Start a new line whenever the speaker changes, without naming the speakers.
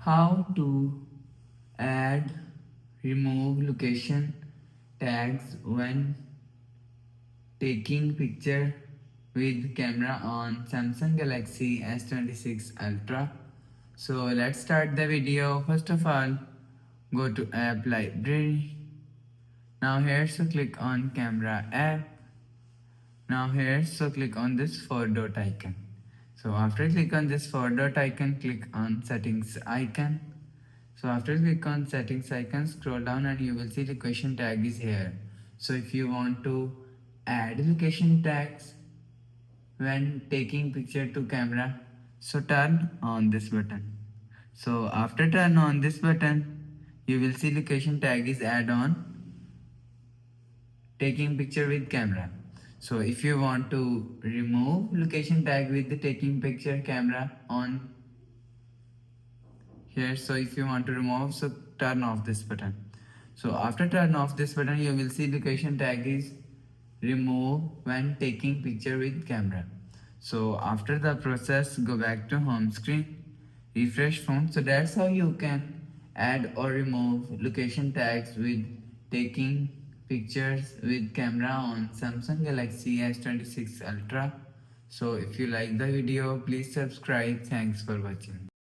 How to add, remove location tags when taking picture with camera on Samsung Galaxy S26 Ultra. So let's start the video. First of all, go to app library. Now here, so click on camera app. Now here, so click on this 4 dot icon. So after click on this 4 dot icon, click on settings icon. So after click on settings icon, scroll down and you will see location tag is here. So if you want to add location tags when taking picture to camera, so turn on this button. So after turn on this button, you will see location tag is add on taking picture with camera. So if you want to remove location tag with the taking picture camera on here, so if you want to remove, so turn off this button. So after turn off this button, you will see location tag is remove when taking picture with camera. So after the process, go back to home screen, refresh phone. So that's how you can add or remove location tags with taking pictures with camera on Samsung Galaxy S26 Ultra. So if you like the video, please subscribe. Thanks for watching.